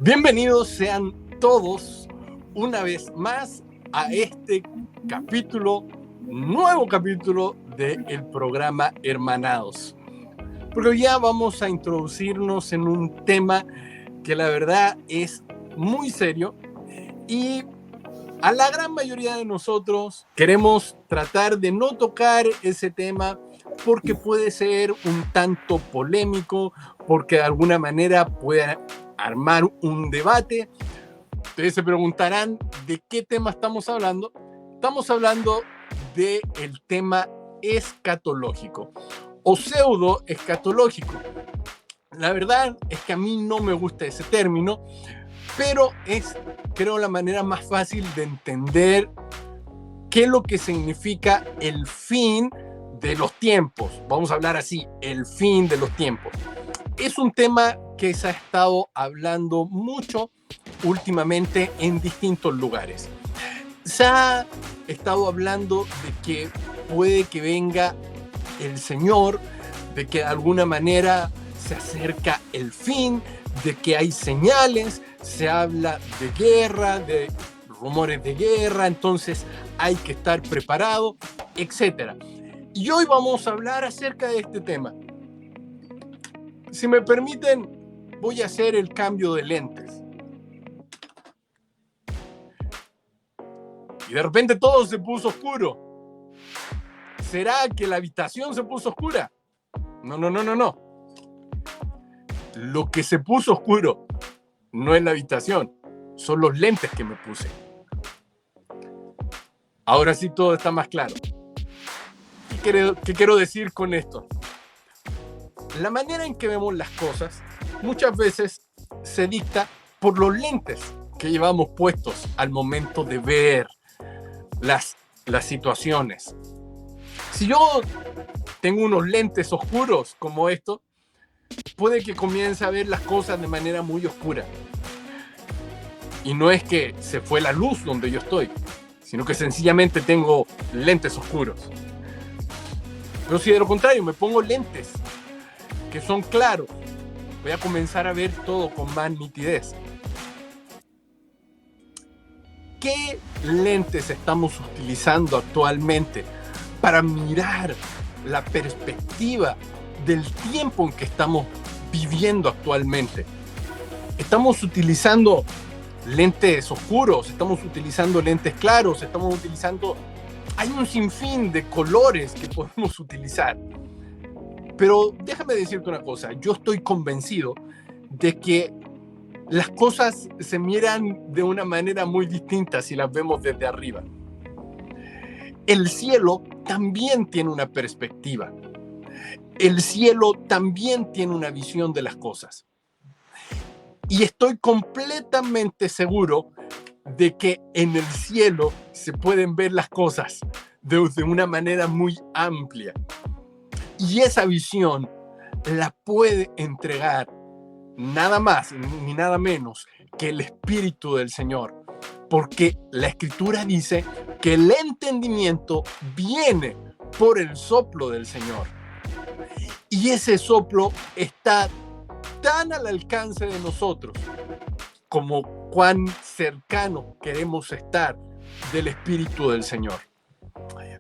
Bienvenidos sean todos una vez más a este nuevo capítulo del programa Hermanados. Pero ya vamos a introducirnos en un tema que la verdad es muy serio y a la gran mayoría de nosotros queremos tratar de no tocar ese tema porque puede ser un tanto polémico, porque de alguna manera puede armar un debate. Ustedes se preguntarán de qué tema estamos hablando. Estamos hablando del tema escatológico o pseudo escatológico. La verdad es que a mí no me gusta ese término, pero es, creo, la manera más fácil de entender qué es lo que significa el fin de los tiempos. Vamos a hablar así, el fin de los tiempos. Es un tema que se ha estado hablando mucho últimamente en distintos lugares. Se ha estado hablando de que puede que venga el Señor, de que de alguna manera se acerca el fin, de que hay señales, se habla de guerra, de rumores de guerra, entonces hay que estar preparado, etc. Y hoy vamos a hablar acerca de este tema. Si me permiten, voy a hacer el cambio de lentes. Y de repente todo se puso oscuro. ¿Será que la habitación se puso oscura? No. Lo que se puso oscuro no es la habitación, son los lentes que me puse. Ahora sí todo está más claro. ¿Qué quiero decir con esto? La manera en que vemos las cosas muchas veces se dicta por los lentes que llevamos puestos al momento de ver las situaciones. Si yo tengo unos lentes oscuros como estos, puede que comience a ver las cosas de manera muy oscura. Y no es que se fue la luz donde yo estoy, sino que sencillamente tengo lentes oscuros. Pero si de lo contrario me pongo lentes que son claros, voy a comenzar a ver todo con más nitidez. ¿Qué lentes estamos utilizando actualmente para mirar la perspectiva del tiempo en que estamos viviendo actualmente? ¿Estamos utilizando lentes oscuros? ¿Estamos utilizando lentes claros? Hay un sinfín de colores que podemos utilizar. Pero déjame decirte una cosa, yo estoy convencido de que las cosas se miran de una manera muy distinta si las vemos desde arriba. El cielo también tiene una perspectiva. El cielo también tiene una visión de las cosas. Y estoy completamente seguro de que en el cielo se pueden ver las cosas de una manera muy amplia. Y esa visión la puede entregar nada más ni nada menos que el Espíritu del Señor. Porque la Escritura dice que el entendimiento viene por el soplo del Señor. Y ese soplo está tan al alcance de nosotros como cuán cercano queremos estar del Espíritu del Señor.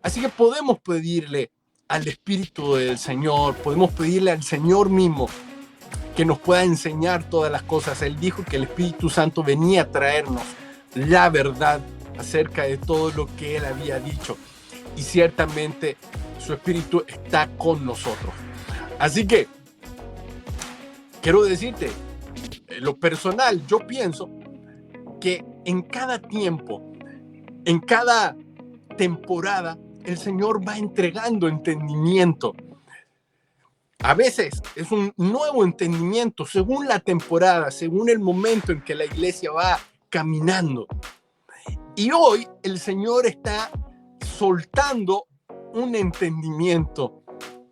Así que podemos pedirle al Espíritu del Señor, podemos pedirle al Señor mismo que nos pueda enseñar todas las cosas. Él dijo que el Espíritu Santo venía a traernos la verdad acerca de todo lo que Él había dicho. Y ciertamente su Espíritu está con nosotros. Así que, quiero decirte, en lo personal, yo pienso que en cada tiempo, en cada temporada, el Señor va entregando entendimiento. A veces es un nuevo entendimiento según la temporada, según el momento en que la iglesia va caminando. Y hoy el Señor está soltando un entendimiento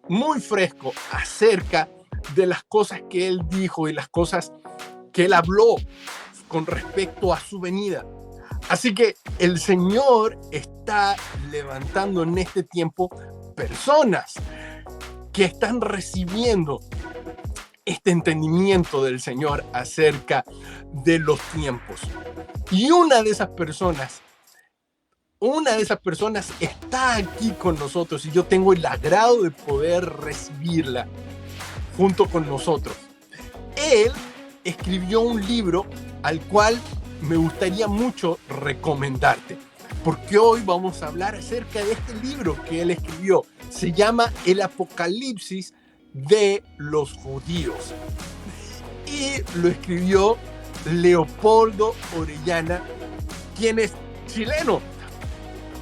muy fresco acerca de las cosas que Él dijo y las cosas que Él habló con respecto a su venida. Así que el Señor está levantando en este tiempo personas que están recibiendo este entendimiento del Señor acerca de los tiempos. Y una de esas personas está aquí con nosotros y yo tengo el agrado de poder recibirla junto con nosotros. Él escribió un libro al cual me gustaría mucho recomendarte, porque hoy vamos a hablar acerca de este libro que él escribió. Se llama El Apocalipsis de los Judíos y lo escribió Leopoldo Orellana, quien es chileno.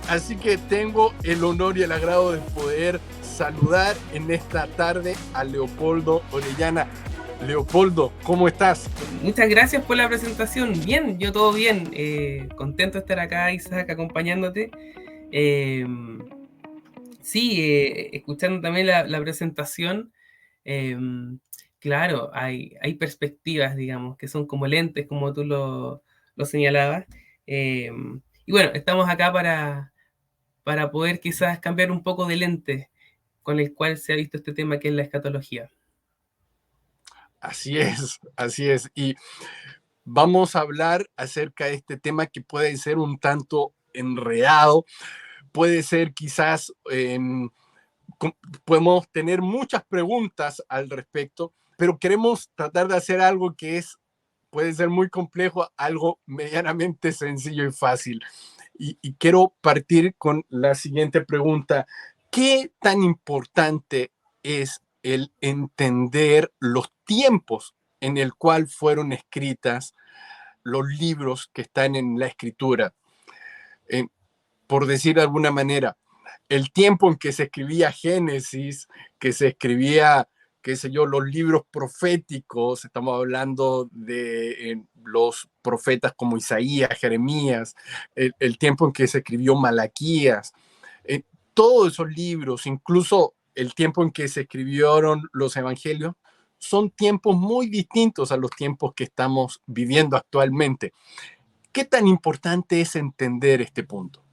Así que tengo el honor y el agrado de poder saludar en esta tarde a Leopoldo Orellana. Leopoldo, ¿cómo estás? Muchas gracias por la presentación. Bien, yo todo bien. Contento de estar acá, Isaac, acompañándote. Escuchando también la presentación. eh, claro, hay perspectivas, digamos, que son como lentes, como tú lo señalabas. Eh, y bueno, estamos acá para poder quizás cambiar un poco de lente con el cual se ha visto este tema que es la escatología. Así es, así es. Y vamos a hablar acerca de este tema que puede ser un tanto enredado, puede ser quizás, podemos tener muchas preguntas al respecto, pero queremos tratar de hacer algo que puede ser muy complejo, algo medianamente sencillo y fácil. Y quiero partir con la siguiente pregunta. ¿Qué tan importante es el entender los tiempos en el cual fueron escritas los libros que están en la escritura? Eh, por decir de alguna manera, el tiempo en que se escribía Génesis, que se escribía, qué sé yo, los libros proféticos, estamos hablando de los profetas como Isaías, Jeremías, el tiempo en que se escribió Malaquías, eh, todos esos libros, incluso el tiempo en que se escribieron los evangelios, son tiempos muy distintos a los tiempos que estamos viviendo actualmente. ¿Qué tan importante es entender este punto?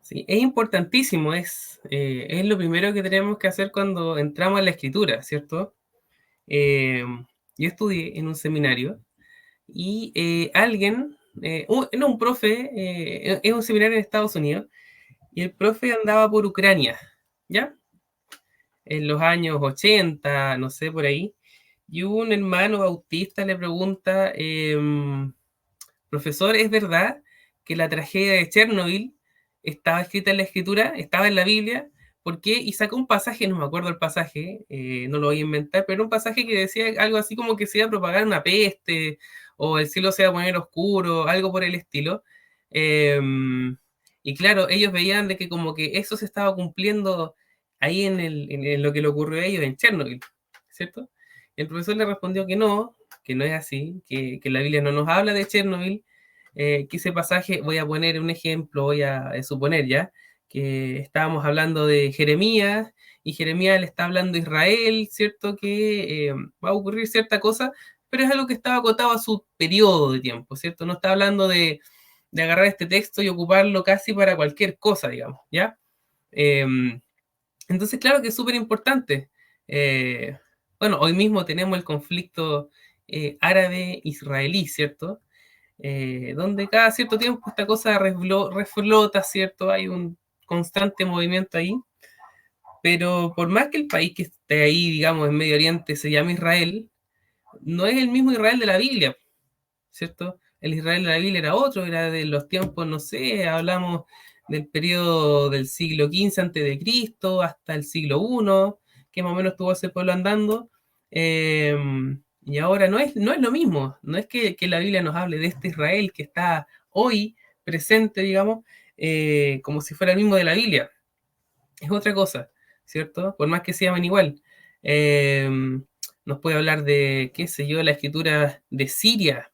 Sí, es importantísimo, es lo primero que tenemos que hacer cuando entramos a la escritura, ¿cierto? Yo estudié en un seminario y un profe, es un seminario en Estados Unidos, y el profe andaba por Ucrania, ¿ya? En los años 80, no sé, por ahí, y un hermano bautista le pregunta, profesor, ¿es verdad que la tragedia de Chernobyl estaba escrita en la escritura, estaba en la Biblia? ¿Por qué? Y sacó un pasaje, no me acuerdo el pasaje, no lo voy a inventar, pero un pasaje que decía algo así como que se iba a propagar una peste, o el cielo se iba a poner oscuro, algo por el estilo. Eh, y claro, ellos veían de que como que eso se estaba cumpliendo ahí en lo que le ocurrió a ellos en Chernobyl, ¿cierto? El profesor le respondió que no es así, que la Biblia no nos habla de Chernobyl, que ese pasaje, voy a poner un ejemplo, voy a suponer ya, que estábamos hablando de Jeremías, y Jeremías le está hablando a Israel, ¿cierto? Que va a ocurrir cierta cosa, pero es algo que estaba acotado a su periodo de tiempo, ¿cierto? No está hablando de agarrar este texto y ocuparlo casi para cualquier cosa, digamos, ¿ya? Eh, entonces, claro que es súper importante. Eh, bueno, hoy mismo tenemos el conflicto árabe-israelí, ¿cierto? Donde cada cierto tiempo esta cosa reflota, ¿cierto? Hay un constante movimiento ahí, pero por más que el país que esté ahí, digamos, en Medio Oriente se llame Israel, no es el mismo Israel de la Biblia, ¿cierto? El Israel de la Biblia era otro, era de los tiempos, no sé, hablamos del periodo del siglo XV antes de Cristo hasta el siglo I, que más o menos estuvo ese pueblo andando. Eh, y ahora no es lo mismo, no es que la Biblia nos hable de este Israel que está hoy presente, digamos, como si fuera el mismo de la Biblia. Es otra cosa, ¿cierto? Por más que se llamen igual. Eh, Nos puede hablar de, qué sé yo, la escritura de Siria,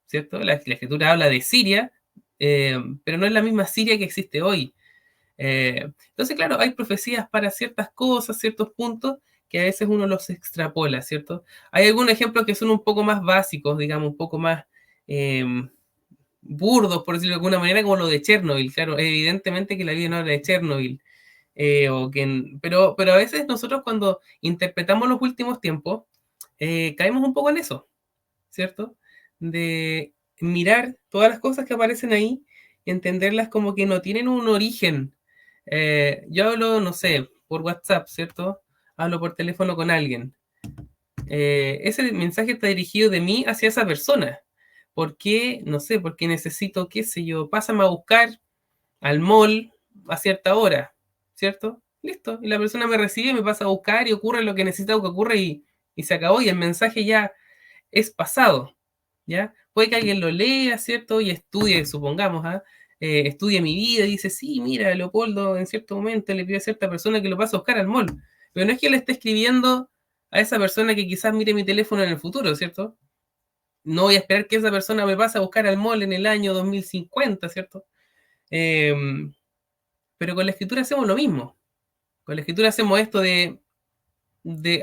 ¿cierto? La escritura habla de Siria, pero no es la misma Siria que existe hoy. Entonces, claro, hay profecías para ciertas cosas, ciertos puntos, que a veces uno los extrapola, ¿cierto? Hay algunos ejemplos que son un poco más básicos, digamos, un poco más eh, burdos, por decirlo de alguna manera, como lo de Chernobyl. Claro, evidentemente que la Biblia no habla de Chernobyl, pero a veces nosotros cuando interpretamos los últimos tiempos, caemos un poco en eso, ¿cierto? De mirar todas las cosas que aparecen ahí y entenderlas como que no tienen un origen. Yo hablo, no sé, por WhatsApp, ¿cierto? Hablo por teléfono con alguien. Ese mensaje está dirigido de mí hacia esa persona. ¿Por qué? No sé, porque necesito, qué sé yo, pásame a buscar al mall a cierta hora, ¿cierto? Listo. Y la persona me recibe, me pasa a buscar y ocurre lo que necesita que ocurra y se acabó y el mensaje ya es pasado, ¿ya? Puede que alguien lo lea, ¿cierto? Y estudie, supongamos, ¿ah? Estudie mi vida y dice, sí, mira, Leopoldo en cierto momento le pidió a cierta persona que lo pase a buscar al mall. Pero no es que le esté escribiendo a esa persona que quizás mire mi teléfono en el futuro, ¿cierto? No voy a esperar que esa persona me pase a buscar al mall en el año 2050, ¿cierto? Eh, pero con la escritura hacemos lo mismo. Con la escritura hacemos esto de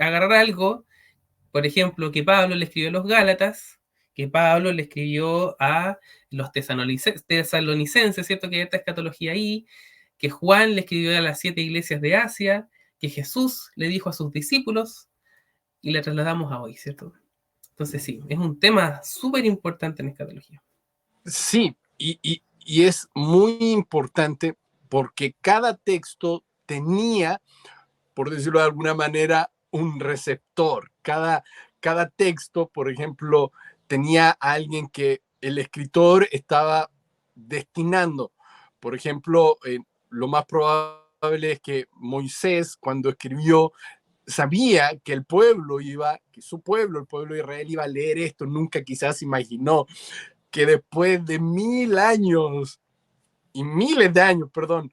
agarrar algo, por ejemplo, que Pablo le escribió a los Gálatas, que Pablo le escribió a los tesalonicenses, ¿cierto? Que hay esta escatología ahí, que Juan le escribió a las 7 iglesias de Asia, que Jesús le dijo a sus discípulos, y la trasladamos a hoy, ¿cierto? Entonces sí, es un tema súper importante en escatología. Sí, y es muy importante porque cada texto tenía, por decirlo de alguna manera, un receptor. Cada texto, por ejemplo, tenía a alguien que el escritor estaba destinando. Por ejemplo, lo más probable es que Moisés, cuando escribió, sabía que el pueblo iba, que su pueblo, el pueblo de Israel, iba a leer esto. Nunca quizás imaginó que después de 1000 años y miles de años, perdón,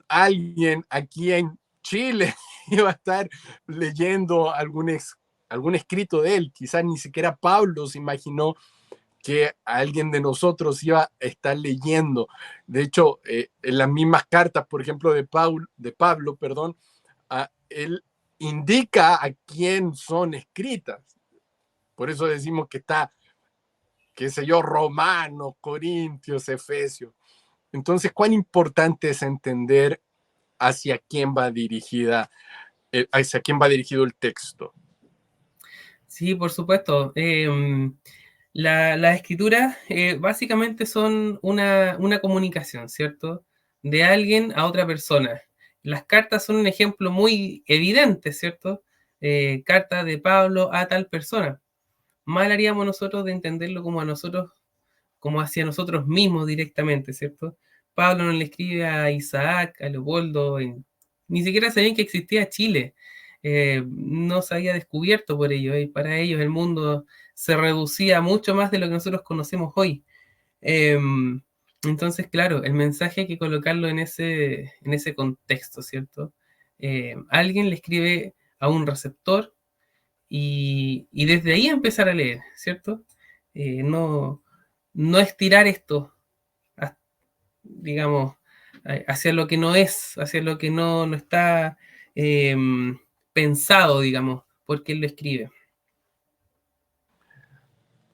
alguien aquí en Chile iba a estar leyendo algún escrito de él. Quizás ni siquiera Pablo se imaginó que alguien de nosotros iba a estar leyendo. De hecho, en las mismas cartas, por ejemplo, de Pablo, perdón, él indica a quién son escritas. Por eso decimos que está, qué sé yo, Romanos, Corintios, Efesios. Entonces, ¿cuán importante es entender hacia quién va hacia quién va dirigido el texto? Sí, por supuesto. Las escrituras básicamente son una comunicación, ¿cierto? De alguien a otra persona. Las cartas son un ejemplo muy evidente, ¿cierto? Carta de Pablo a tal persona. Mal haríamos nosotros de entenderlo como a nosotros, como hacia nosotros mismos directamente, ¿cierto? Pablo no le escribe a Isaac, a Leopoldo, ni siquiera sabían que existía Chile, no se había descubierto por ello, y para ellos el mundo se reducía mucho más de lo que nosotros conocemos hoy. Eh, entonces, claro, el mensaje hay que colocarlo en ese contexto, ¿cierto? Alguien le escribe a un receptor y desde ahí empezar a leer, ¿cierto? No, no estirar esto, digamos, hacia lo que no es, hacia lo que no está eh, pensado, digamos, porque él lo escribe.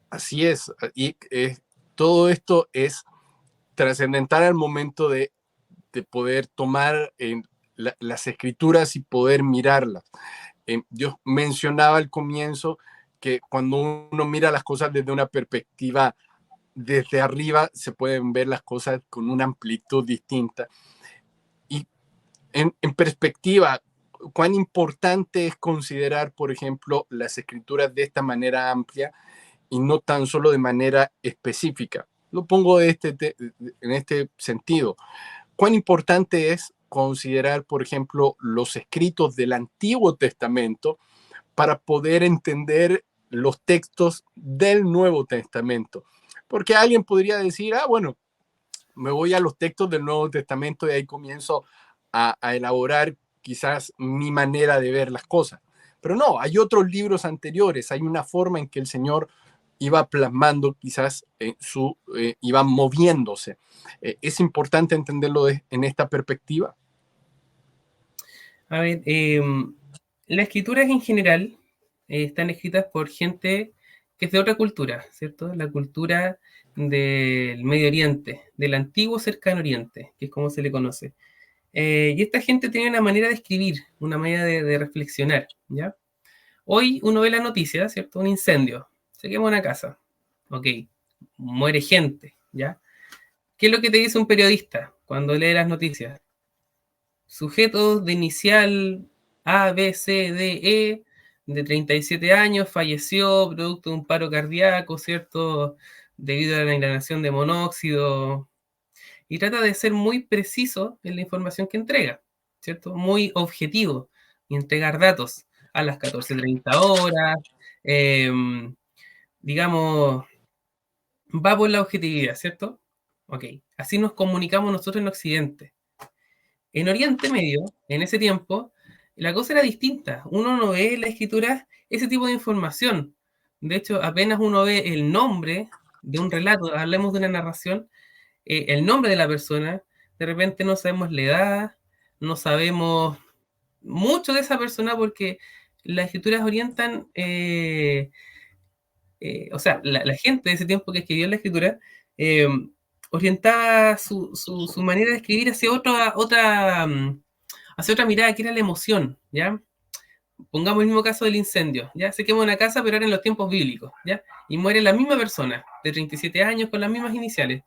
Así es. Y todo esto es trascendental al momento de poder tomar las escrituras y poder mirarlas. Yo mencionaba al comienzo que cuando uno mira las cosas desde una perspectiva desde arriba, se pueden ver las cosas con una amplitud distinta. Y en perspectiva, cuán importante es considerar, por ejemplo, las escrituras de esta manera amplia y no tan solo de manera específica. Lo pongo en este sentido. Cuán importante es considerar, por ejemplo, los escritos del Antiguo Testamento para poder entender los textos del Nuevo Testamento. Porque alguien podría decir, bueno, me voy a los textos del Nuevo Testamento y ahí comienzo a elaborar quizás mi manera de ver las cosas. Pero no, hay otros libros anteriores, hay una forma en que el Señor iba plasmando quizás iba moviéndose. Es importante entenderlo en esta perspectiva. A ver, las escrituras en general están escritas por gente que es de otra cultura, ¿cierto? La cultura del Medio Oriente, del antiguo Cercano Oriente, que es como se le conoce. Y esta gente tenía una manera de escribir, una manera de reflexionar, ¿ya? Hoy uno ve la noticia, ¿cierto? Un incendio, se quema una casa, ok, muere gente, ¿ya? ¿Qué es lo que te dice un periodista cuando lee las noticias? Sujetos de inicial A, B, C, D, E, de 37 años, falleció producto de un paro cardíaco, ¿cierto? Debido a la inhalación de monóxido. Y trata de ser muy preciso en la información que entrega, ¿cierto? Muy objetivo y entregar datos a las 14:30 horas. eh, digamos, va por la objetividad, ¿cierto? Ok, así nos comunicamos nosotros en Occidente. En Oriente Medio, en ese tiempo, la cosa era distinta. Uno no ve en la escritura ese tipo de información. De hecho, apenas uno ve el nombre de un relato, hablemos de una narración, el nombre de la persona, de repente no sabemos la edad, no sabemos mucho de esa persona porque las escrituras orientan, o sea, la gente de ese tiempo que escribió la escritura, eh, orientaba su manera de escribir hacia otra mirada, que era la emoción, ¿ya? Pongamos el mismo caso del incendio, ¿ya? Se quema una casa, pero ahora en los tiempos bíblicos, ¿ya? Y muere la misma persona, de 37 años, con las mismas iniciales.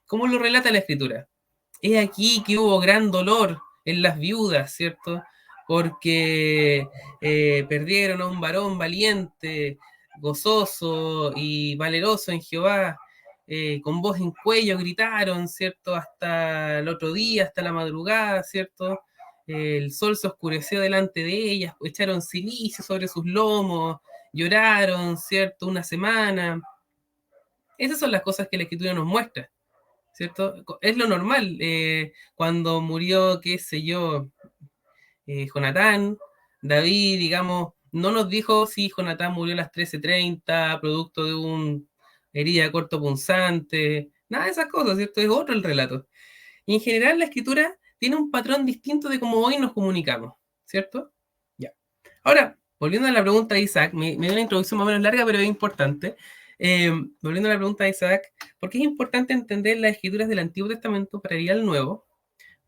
¿Cómo lo relata la escritura? Es aquí que hubo gran dolor en las viudas, ¿cierto? Porque perdieron a un varón valiente, gozoso y valeroso en Jehová. Con voz en cuello gritaron, ¿cierto? Hasta el otro día, hasta la madrugada, ¿cierto? El sol se oscureció delante de ellas, echaron silicio sobre sus lomos, lloraron, ¿cierto? Una semana. Esas son las cosas que la escritura nos muestra, ¿cierto? Es lo normal. Cuando murió, qué sé yo, Jonatán, David, digamos, no nos dijo si Jonatán murió a las 13:30, producto de una herida corto punzante, nada de esas cosas, ¿cierto? Es otro el relato. Y en general la escritura tiene un patrón distinto de cómo hoy nos comunicamos, ¿cierto? Ya. Ahora, volviendo a la pregunta de Isaac, me dio una introducción más o menos larga, pero es importante. Volviendo a la pregunta de Isaac, ¿por qué es importante entender las escrituras del Antiguo Testamento para ir al Nuevo?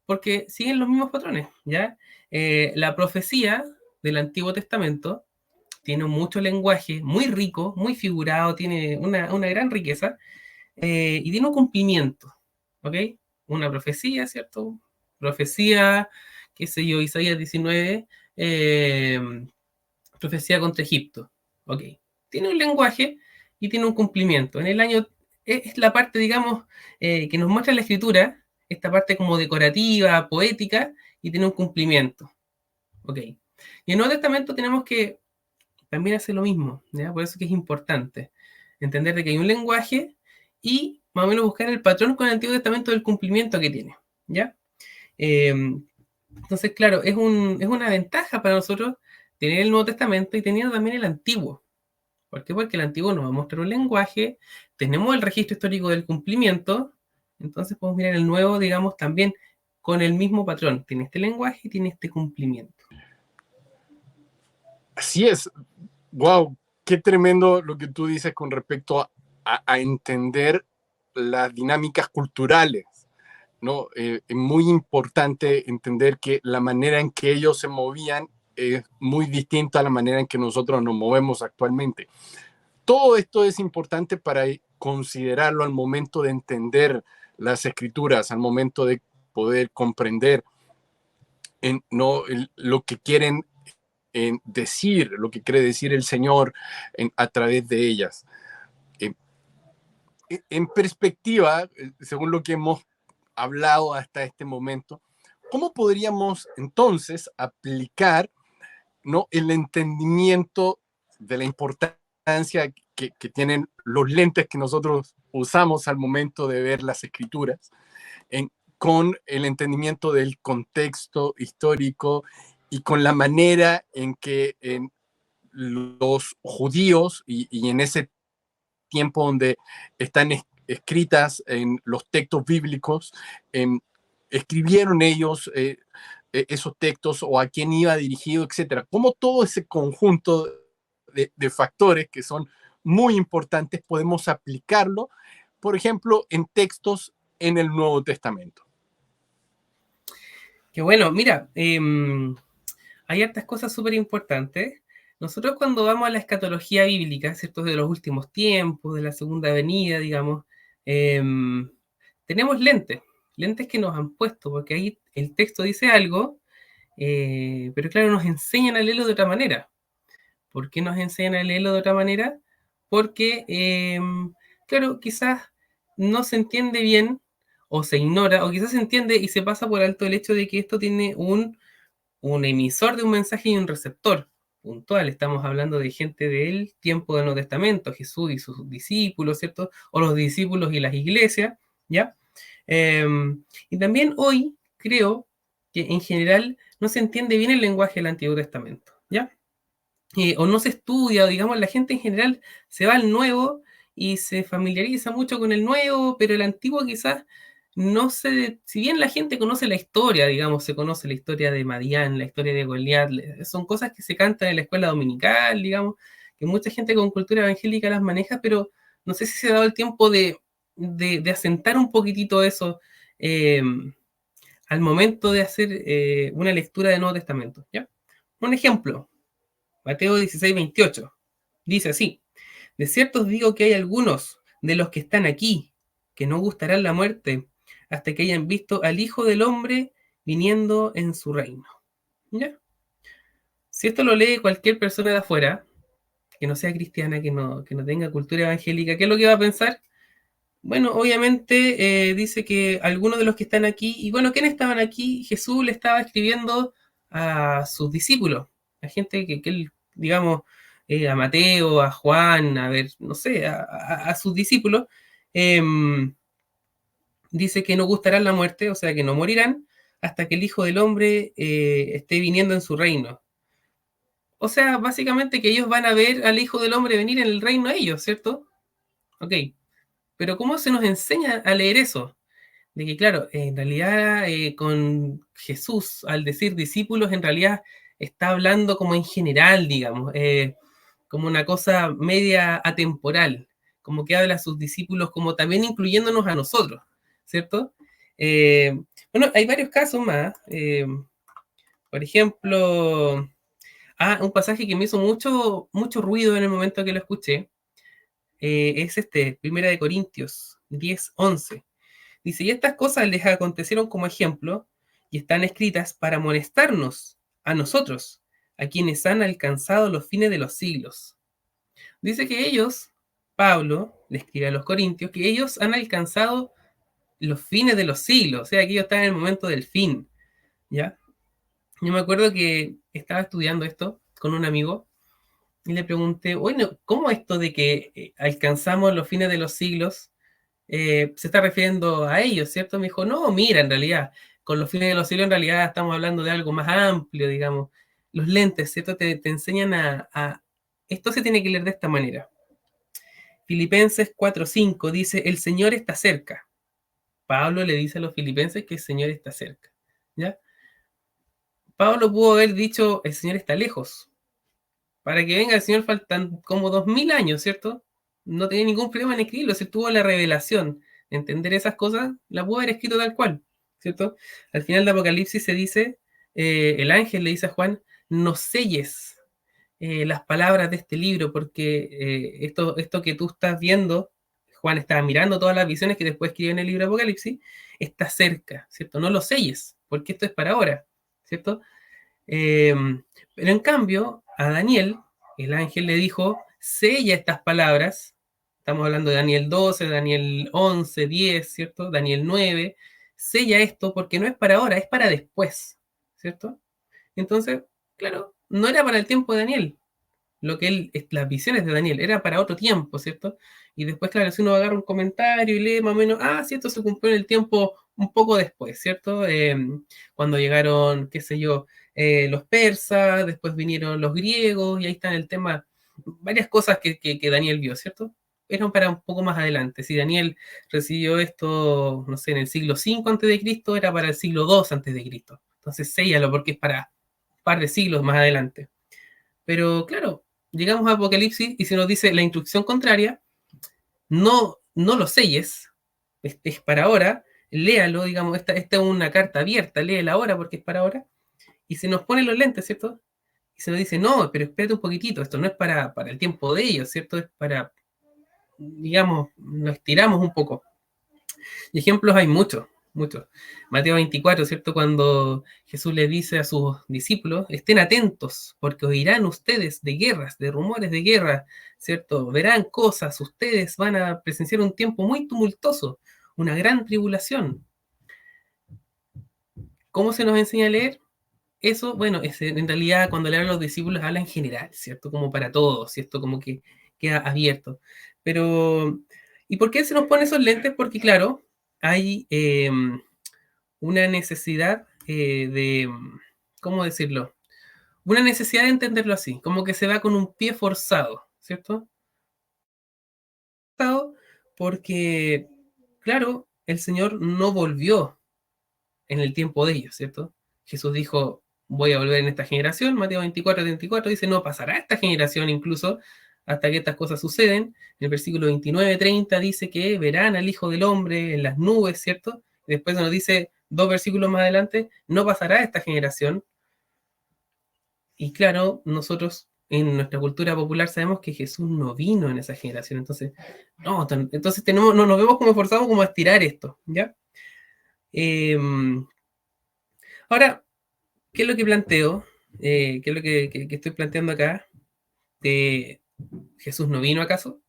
Porque siguen los mismos patrones, ¿ya? La profecía del Antiguo Testamento tiene mucho lenguaje, muy rico, muy figurado, tiene una gran riqueza, y tiene un cumplimiento, ¿ok? Una profecía, ¿cierto? Profecía, qué sé yo, Isaías 19, eh, profecía contra Egipto, ¿ok? Tiene un lenguaje y tiene un cumplimiento. En el año, es la parte, digamos, que nos muestra la escritura, esta parte como decorativa, poética, y tiene un cumplimiento, ¿ok? Y en el Nuevo Testamento tenemos que también hacer lo mismo, ¿ya? Por eso que es importante entender de que hay un lenguaje y más o menos buscar el patrón con el Antiguo Testamento del cumplimiento que tiene, ¿ya? Eh, entonces, claro, es una ventaja para nosotros tener el Nuevo Testamento y teniendo también el Antiguo. ¿Por qué? Porque el Antiguo nos va a mostrar un lenguaje, tenemos el registro histórico del cumplimiento, entonces podemos mirar el Nuevo, digamos, también con el mismo patrón. Tiene este lenguaje y tiene este cumplimiento. Así es. Wow, qué tremendo lo que tú dices con respecto a entender las dinámicas culturales, ¿no? Es muy importante entender que la manera en que ellos se movían es muy distinta a la manera en que nosotros nos movemos actualmente. Todo esto es importante para considerarlo al momento de entender las escrituras, al momento de poder comprender no, lo que quieren decir, lo que quiere decir el Señor a través de ellas. En perspectiva, según lo que hemos hablado hasta este momento, ¿cómo podríamos entonces aplicar, ¿no?, el entendimiento de la importancia que tienen los lentes que nosotros usamos al momento de ver las escrituras, con el entendimiento del contexto histórico y con la manera en que los judíos y en ese tiempo donde están escritas en los textos bíblicos, escribieron ellos esos textos o a quién iba dirigido, etcétera? ¿Cómo todo ese conjunto de factores que son muy importantes podemos aplicarlo, por ejemplo, en textos en el Nuevo Testamento? Que bueno, mira, hay hartas cosas súper importantes. nosotros cuando vamos a la escatología bíblica, ¿cierto? De los últimos tiempos, de la segunda venida, digamos, tenemos lentes que nos han puesto, porque ahí el texto dice algo, pero claro, nos enseñan a leerlo de otra manera. ¿Por qué nos enseñan a leerlo de otra manera? Porque, claro, quizás no se entiende bien o se ignora, o quizás se entiende y se pasa por alto el hecho de que esto tiene un emisor de un mensaje y un receptor puntual. Estamos hablando de gente del tiempo del Nuevo Testamento, Jesús y sus discípulos, ¿cierto? O los discípulos y las iglesias, ¿ya? Eh, y también hoy creo que en general no se entiende bien el lenguaje del Antiguo Testamento, ¿ya? O no se estudia, o digamos, la gente en general se va al nuevo y se familiariza mucho con el nuevo, pero el antiguo quizás no se, si bien la gente conoce la historia, digamos, se conoce la historia de Madián, la historia de Goliat, son cosas que se cantan en la escuela dominical, digamos, que mucha gente con cultura evangélica las maneja, pero no sé si se ha dado el tiempo de asentar un poquitito eso eh, al momento de hacer una lectura del Nuevo Testamento, ¿ya? Un ejemplo, Mateo 16:28. Dice así: de cierto os digo que hay algunos de los que están aquí que no gustarán la muerte hasta que hayan visto al Hijo del Hombre viniendo en su reino. ¿Ya? Si esto lo lee cualquier persona de afuera, que no sea cristiana, que no tenga cultura evangélica, ¿qué es lo que va a pensar? Bueno, obviamente dice que algunos de los que están aquí, y bueno, ¿quiénes estaban aquí? Jesús le estaba escribiendo a sus discípulos, a gente que él, digamos, a Mateo, a Juan, a ver, no sé, a sus discípulos, eh, dice que no gustarán la muerte, o sea, que no morirán, hasta que el Hijo del Hombre esté viniendo en su reino. O sea, básicamente que ellos van a ver al Hijo del Hombre venir en el reino a ellos, ¿cierto? Ok, pero ¿cómo se nos enseña a leer eso? De que, claro, en realidad con Jesús, al decir discípulos, en realidad está hablando como en general, digamos, como una cosa media atemporal, como que habla a sus discípulos como también incluyéndonos a nosotros, ¿cierto? Eh, bueno, hay varios casos más. Por ejemplo, un pasaje que me hizo mucho ruido en el momento que lo escuché, es Primera de Corintios 10:11. Dice, y estas cosas les acontecieron como ejemplo y están escritas para amonestarnos a nosotros, a quienes han alcanzado los fines de los siglos. Dice que ellos, Pablo, le escribe a los corintios, que ellos han alcanzado los fines de los siglos, o sea, que ellos están en el momento del fin, ¿ya? Yo me acuerdo que estaba estudiando esto con un amigo y le pregunté, bueno, ¿cómo esto de que alcanzamos los fines de los siglos se está refiriendo a ellos, ¿cierto? Me dijo, no, mira, en realidad, con los fines de los siglos en realidad estamos hablando de algo más amplio, digamos. Los lentes, ¿cierto? Te enseñan esto se tiene que leer de esta manera. Filipenses 4:5 dice, el Señor está cerca. Pablo le dice a los filipenses que el Señor está cerca, ¿ya? Pablo pudo haber dicho, el Señor está lejos. Para que venga el Señor faltan como 2000 años, ¿cierto? No tenía ningún problema en escribirlo, si tuvo la revelación de entender esas cosas, la pudo haber escrito tal cual, ¿cierto? Al final de Apocalipsis se dice, el ángel le dice a Juan, no selles las palabras de este libro, porque esto que tú estás viendo, Juan estaba mirando todas las visiones que después escribió en el libro de Apocalipsis, está cerca, ¿cierto? No lo selles, porque esto es para ahora, ¿cierto? Eh, pero en cambio, a Daniel, el ángel le dijo, sella estas palabras. Estamos hablando de Daniel 12, Daniel 11, 10, ¿cierto? Daniel 9. Sella esto porque no es para ahora, es para después, ¿cierto? Entonces, claro, no era para el tiempo de Daniel, las visiones de Daniel, era para otro tiempo, ¿cierto? Y después, claro, si uno agarra un comentario y lee más o menos, sí, esto se cumplió en el tiempo un poco después, ¿cierto? Cuando llegaron, qué sé yo, los persas, después vinieron los griegos, y ahí está el tema, varias cosas que Daniel vio, ¿cierto? Eran para un poco más adelante. Si Daniel recibió esto, no sé, en el siglo V antes de Cristo, era para el siglo II antes de Cristo. Entonces, séllalo porque es para un par de siglos más adelante. Pero claro, llegamos a Apocalipsis y se nos dice la instrucción contraria, no lo selles, es para ahora, léalo, digamos, esta es una carta abierta, léela ahora porque es para ahora, y se nos ponen los lentes, ¿cierto? Y se nos dice, no, pero espérate un poquitito, esto no es para el tiempo de ellos, ¿cierto? Es para, digamos, lo estiramos un poco. Y ejemplos hay muchos, muchos. Mateo 24, ¿cierto? Cuando Jesús le dice a sus discípulos, estén atentos, porque oirán ustedes de guerras, de rumores de guerra, ¿cierto? Verán cosas, ustedes van a presenciar un tiempo muy tumultuoso, una gran tribulación. ¿Cómo se nos enseña a leer? Eso, bueno, en realidad cuando le hablan a los discípulos habla en general, ¿cierto? Como para todos, ¿cierto? Como que queda abierto. Pero, ¿y por qué se nos ponen esos lentes? Porque, claro, hay una necesidad de, ¿cómo decirlo? Una necesidad de entenderlo así, como que se va con un pie forzado, ¿cierto? Porque, claro, el Señor no volvió en el tiempo de ellos, ¿cierto? Jesús dijo, voy a volver en esta generación, Mateo 24, 34 dice, no pasará esta generación incluso hasta que estas cosas suceden. En el versículo 29, 30 dice que verán al Hijo del Hombre en las nubes, ¿cierto? Y después nos dice, 2 versículos más adelante, no pasará esta generación. Y claro, nosotros en nuestra cultura popular sabemos que Jesús no vino en esa generación, entonces, no, entonces tenemos, no nos vemos como forzados como a estirar esto, ¿ya? Eh, ahora, ¿qué es lo que planteo? ¿Qué es lo que estoy planteando acá? ¿Jesús no vino acaso?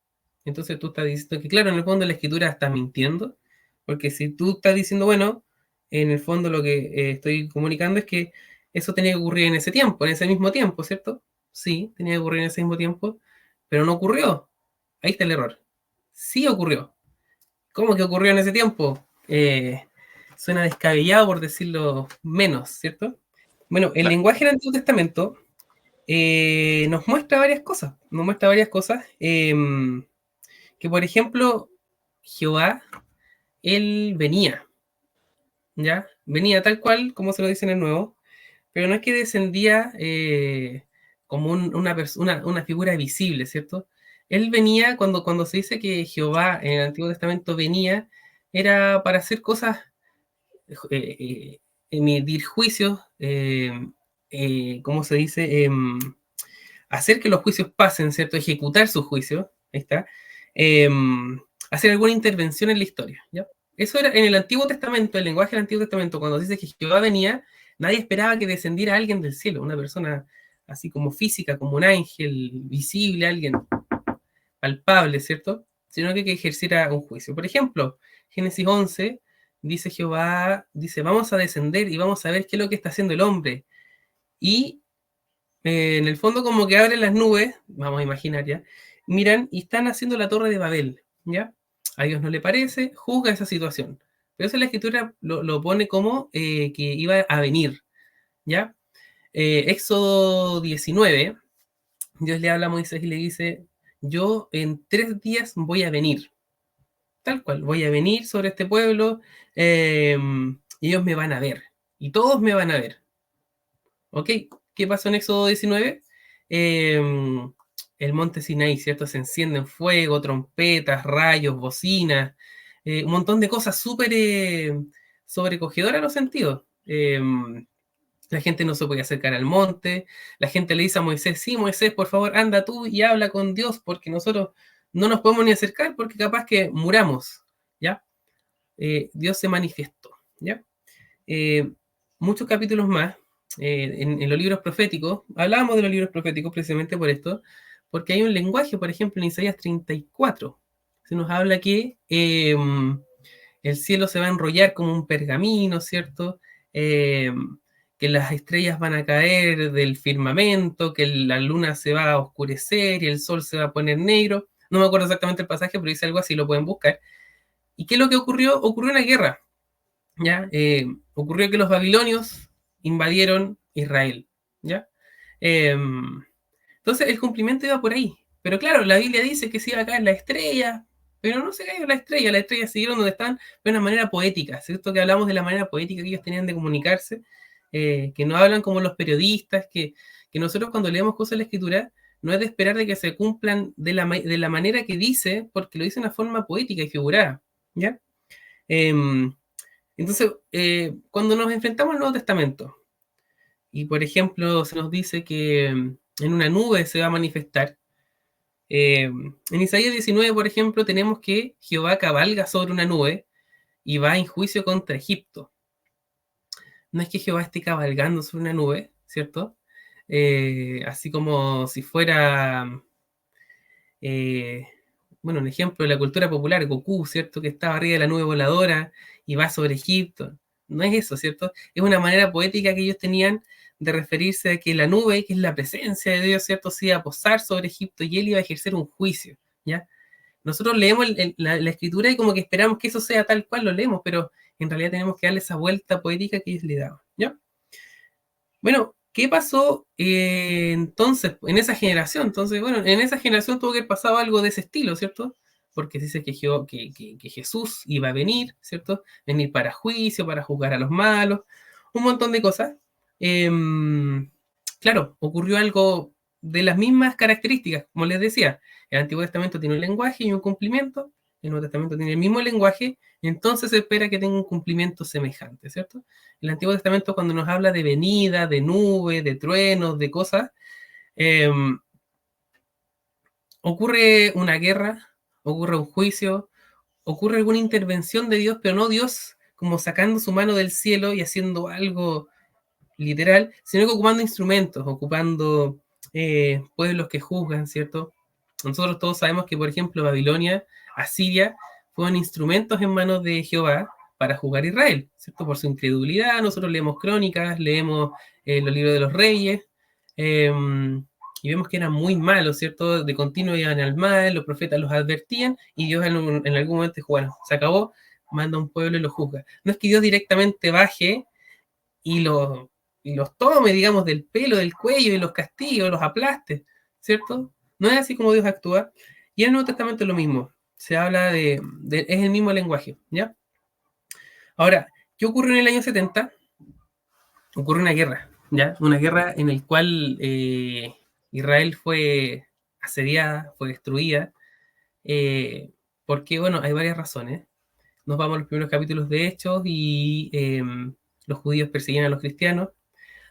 Entonces tú estás diciendo que, claro, en el fondo la escritura está mintiendo, porque si tú estás diciendo, bueno, en el fondo lo que estoy comunicando es que eso tenía que ocurrir en ese tiempo, en ese mismo tiempo, ¿cierto? Sí, tenía que ocurrir en ese mismo tiempo, pero no ocurrió. Ahí está el error. Sí ocurrió. ¿Cómo que ocurrió en ese tiempo? Suena descabellado por decirlo menos, ¿cierto? Bueno, el lenguaje del Antiguo Testamento nos muestra varias cosas. Nos muestra varias cosas. Que, por ejemplo, Jehová, él venía, ¿ya? Venía tal cual, como se lo dice en el Nuevo, pero no es que descendía como una figura visible, ¿cierto? Él venía, cuando se dice que Jehová en el Antiguo Testamento venía, era para hacer cosas, emitir juicios, ¿cómo se dice? Hacer que los juicios pasen, ¿cierto? Ejecutar sus juicios, ahí está. Eh, hacer alguna intervención en la historia, ¿ya? Eso era en el Antiguo Testamento, el lenguaje del Antiguo Testamento, cuando dice que Jehová venía, nadie esperaba que descendiera alguien del cielo, una persona así como física, como un ángel visible, alguien palpable, ¿cierto? Sino que ejerciera un juicio. Por ejemplo, Génesis 11, dice Jehová, dice, vamos a descender y vamos a ver qué es lo que está haciendo el hombre. Y en el fondo como que abren las nubes, vamos a imaginar ya, miran y están haciendo la torre de Babel, ¿ya? A Dios no le parece, juzga esa situación. Pero eso la escritura lo pone como que iba a venir, ¿ya? Éxodo 19, Dios le habla a Moisés y le dice, yo en 3 días voy a venir, tal cual, voy a venir sobre este pueblo, y ellos me van a ver, y todos me van a ver, ¿ok? ¿Qué pasó en Éxodo 19? Eh, el monte Sinaí, ¿cierto? Se enciende en fuego, trompetas, rayos, bocinas, un montón de cosas súper sobrecogedoras a los sentidos. La gente no se podía acercar al monte, la gente le dice a Moisés, sí, Moisés, por favor, anda tú y habla con Dios, porque nosotros no nos podemos ni acercar porque capaz que muramos, ¿ya? Dios se manifestó, ¿ya? Eh, muchos capítulos más en los libros proféticos. Hablábamos de los libros proféticos precisamente por esto, porque hay un lenguaje, por ejemplo, en Isaías 34, se nos habla que el cielo se va a enrollar como un pergamino, ¿cierto? Que las estrellas van a caer del firmamento, que la luna se va a oscurecer y el sol se va a poner negro. No me acuerdo exactamente el pasaje, pero dice algo así, lo pueden buscar. ¿Y qué es lo que ocurrió? Ocurrió una guerra, ¿ya? Ocurrió que los babilonios invadieron Israel, ¿ya? Entonces el cumplimiento iba por ahí. Pero claro, la Biblia dice que se iba a caer la estrella, pero no se cayó las estrellas siguieron donde están, de una manera poética, ¿cierto? Que hablamos de la manera poética que ellos tenían de comunicarse, que no hablan como los periodistas, que nosotros cuando leemos cosas en la Escritura, no es de esperar de que se cumplan de la manera que dice, porque lo dice de una forma poética y figurada, ¿ya? Entonces, cuando nos enfrentamos al Nuevo Testamento, Y por ejemplo, se nos dice que en una nube se va a manifestar. En Isaías 19, por ejemplo, tenemos que Jehová cabalga sobre una nube y va en juicio contra Egipto. No es que Jehová esté cabalgando sobre una nube, ¿cierto? Así como si fuera, eh, bueno, un ejemplo de la cultura popular, Goku, ¿cierto? Que estaba arriba de la nube voladora y va sobre Egipto. No es eso, ¿cierto? Es una manera poética que ellos tenían de referirse a que la nube, que es la presencia de Dios, ¿cierto? Se iba a posar sobre Egipto y él iba a ejercer un juicio, ¿ya? Nosotros leemos la escritura y como que esperamos que eso sea tal cual lo leemos, pero en realidad tenemos que darle esa vuelta poética que ellos le daban, ¿ya? Bueno, ¿qué pasó entonces en esa generación? Entonces, bueno, en esa generación tuvo que haber pasado algo de ese estilo, ¿cierto? Porque dice que Jesús iba a venir, ¿cierto? Venir para juicio, para juzgar a los malos, un montón de cosas. Claro, ocurrió algo de las mismas características, como les decía, el Antiguo Testamento tiene un lenguaje y un cumplimiento, el Nuevo Testamento tiene el mismo lenguaje, entonces se espera que tenga un cumplimiento semejante, ¿cierto? El Antiguo Testamento cuando nos habla de venida, de nube, de truenos, de cosas, eh, ocurre una guerra, ocurre un juicio, ocurre alguna intervención de Dios, pero no Dios como sacando su mano del cielo y haciendo algo literal, sino que ocupando instrumentos, ocupando pueblos que juzgan, ¿cierto? Nosotros todos sabemos que, por ejemplo, Babilonia, Asiria, fueron instrumentos en manos de Jehová para juzgar a Israel, ¿cierto? Por su incredulidad, nosotros leemos crónicas, leemos los libros de los reyes, eh, y vemos que eran muy malos, ¿cierto? De continuo iban al mal, los profetas los advertían, y Dios en algún momento dijo, bueno, se acabó, manda a un pueblo y lo juzga. No es que Dios directamente baje y los tome, digamos, del pelo, del cuello y los castigue, los aplaste, ¿cierto? No es así como Dios actúa. Y en el Nuevo Testamento es lo mismo. Se habla es el mismo lenguaje, ¿ya? Ahora, ¿qué ocurre en el año 70? Ocurre una guerra, ¿ya? Una guerra en la cual Israel fue asediada, fue destruida, porque, bueno, hay varias razones. Nos vamos a los primeros capítulos de Hechos y los judíos perseguían a los cristianos.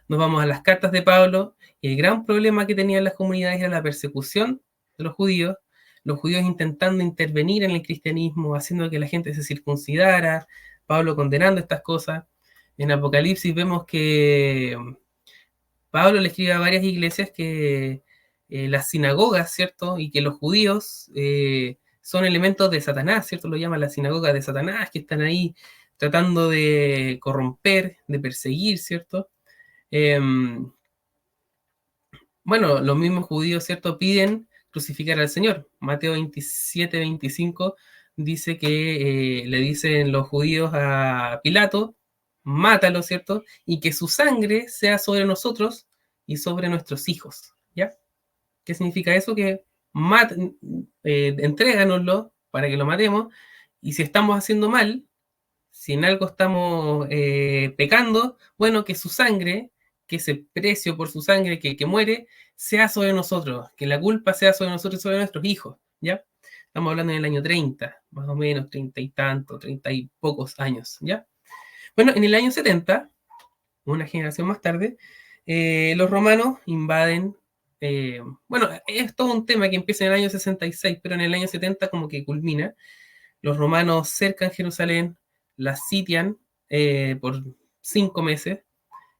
Nos vamos a las cartas de Pablo, y el gran problema que tenían las comunidades era la persecución de los judíos intentando intervenir en el cristianismo, haciendo que la gente se circuncidara, Pablo condenando estas cosas. En Apocalipsis vemos que Pablo le escribe a varias iglesias que las sinagogas, ¿cierto? Y que los judíos son elementos de Satanás, ¿cierto? Lo llaman las sinagogas de Satanás, que están ahí tratando de corromper, de perseguir, ¿cierto? Eh, bueno, los mismos judíos, ¿cierto? Piden crucificar al Señor. Mateo 27, 25 dice que le dicen los judíos a Pilato, mátalo, ¿cierto? Y que su sangre sea sobre nosotros y sobre nuestros hijos, ¿ya? ¿Qué significa eso? Que entréganoslo para que lo matemos, y si estamos haciendo mal, si en algo estamos pecando, bueno, que su sangre, que ese precio por su sangre que muere, sea sobre nosotros, que la culpa sea sobre nosotros y sobre nuestros hijos, ¿ya? Estamos hablando en el año 30, más o menos, 30 y tanto, 30 y pocos años, ¿ya? Bueno, en el año 70, una generación más tarde, los romanos invaden, bueno, es todo un tema que empieza en el año 66, pero en el año 70 como que culmina. Los romanos cercan Jerusalén, la sitian por 5 meses.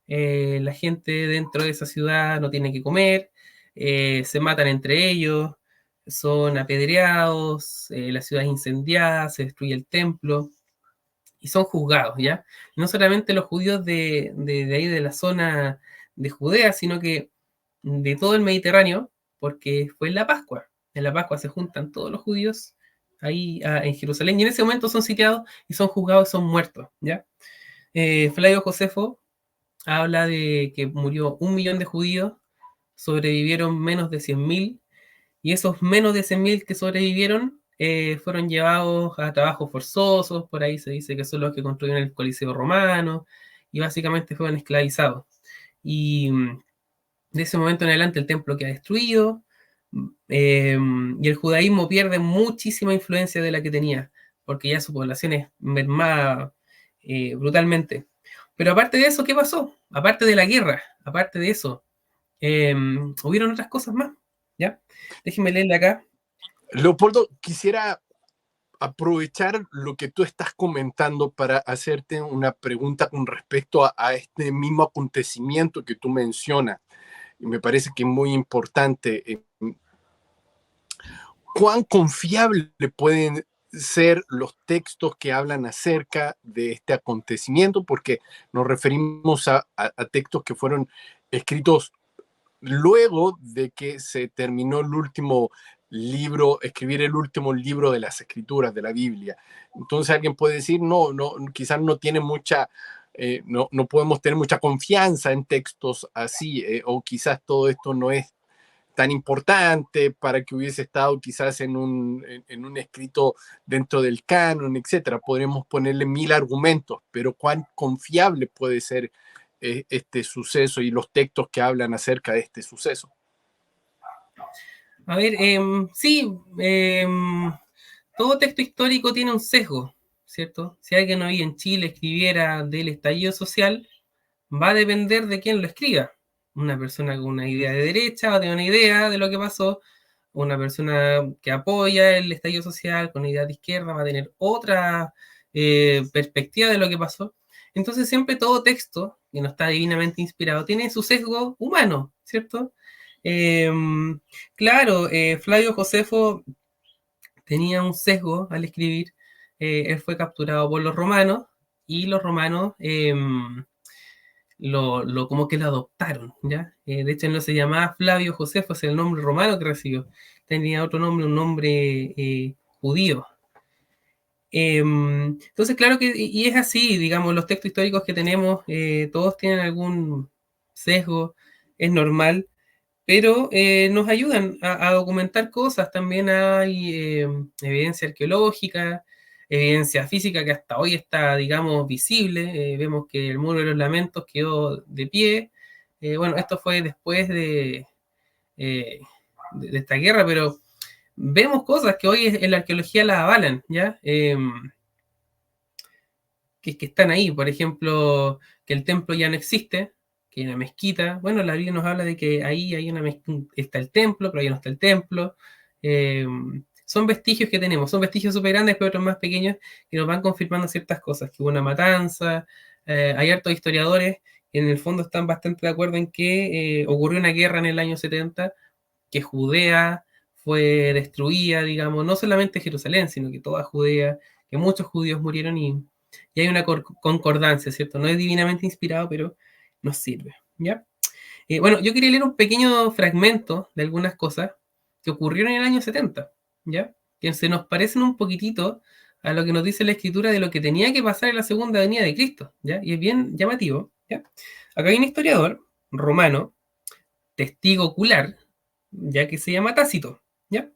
La gente dentro de esa ciudad no tiene que comer, se matan entre ellos, son apedreados, la ciudad es incendiada, se destruye el templo y son juzgados, ¿ya? No solamente los judíos de ahí, de la zona de Judea, sino que de todo el Mediterráneo, porque fue en la Pascua. En la Pascua se juntan todos los judíos ahí en Jerusalén, y en ese momento son sitiados y son juzgados y son muertos, ¿ya? Flavio Josefo habla de que murió 1 millón de judíos, sobrevivieron menos de 100.000, y esos menos de 100.000 que sobrevivieron fueron llevados a trabajos forzosos, por ahí se dice que son los que construyeron el Coliseo Romano, y básicamente fueron esclavizados. Y de ese momento en adelante el templo queda destruido, y el judaísmo pierde muchísima influencia de la que tenía, porque ya su población es mermada brutalmente. Pero aparte de eso, ¿qué pasó? Aparte de la guerra, Aparte de eso, hubieron otras cosas más, ¿ya? Déjenme leerle acá. Leopoldo, quisiera aprovechar lo que tú estás comentando para hacerte una pregunta con respecto a este mismo acontecimiento que tú mencionas. Y me parece que es muy importante. ¿Cuán confiable pueden ser los textos que hablan acerca de este acontecimiento? Porque nos referimos a textos que fueron escritos luego de que se terminó el último libro, escribir el último libro de las escrituras de la Biblia. Entonces alguien puede decir, no, quizás no tiene mucha, no podemos tener mucha confianza en textos así, o quizás todo esto no es tan importante para que hubiese estado quizás en un escrito dentro del canon, etcétera. Podremos ponerle mil argumentos, pero cuán confiable puede ser este suceso y los textos que hablan acerca de este suceso. A ver, sí, todo texto histórico tiene un sesgo, ¿cierto? Si alguien hoy en Chile escribiera del estallido social, va a depender de quién lo escriba. Una persona con una idea de derecha va a tener una idea de lo que pasó, una persona que apoya el estallido social con idea de izquierda va a tener otra perspectiva de lo que pasó. Entonces siempre todo texto que no está divinamente inspirado tiene su sesgo humano, ¿cierto? Eh, claro, Flavio Josefo tenía un sesgo al escribir. Él fue capturado por los romanos y los romanos como que lo adoptaron, ¿ya? De hecho, él no se llamaba Flavio Josefo, es el nombre romano que recibió. Tenía otro nombre, un nombre judío. Entonces, claro que, y es así, digamos, los textos históricos que tenemos, todos tienen algún sesgo, es normal, pero nos ayudan a documentar cosas. También hay evidencia arqueológica, evidencia física que hasta hoy está, digamos, visible. Vemos que el Muro de los Lamentos quedó de pie. Bueno, esto fue después eh, de esta guerra, pero vemos cosas que hoy en la arqueología las avalan, ¿ya? Que están ahí, por ejemplo, que el templo ya no existe, que hay una mezquita. Bueno, la Biblia nos habla de que ahí hay está el templo, pero ahí no está el templo. Eh, son vestigios que tenemos, son vestigios súper grandes, pero otros más pequeños, que nos van confirmando ciertas cosas, que hubo una matanza. Hay hartos historiadores que en el fondo están bastante de acuerdo en que ocurrió una guerra en el año 70, que Judea fue destruida, digamos, no solamente Jerusalén, sino que toda Judea, que muchos judíos murieron y hay una concordancia, ¿cierto? No es divinamente inspirado, pero nos sirve, ¿ya? Bueno, yo quería leer un pequeño fragmento de algunas cosas que ocurrieron en el año 70, ¿ya? Que se nos parecen un poquitito a lo que nos dice la escritura de lo que tenía que pasar en la segunda venida de Cristo, ¿ya? Y es bien llamativo, ¿ya? Acá hay un historiador romano, testigo ocular, ya que se llama Tácito, ¿ya?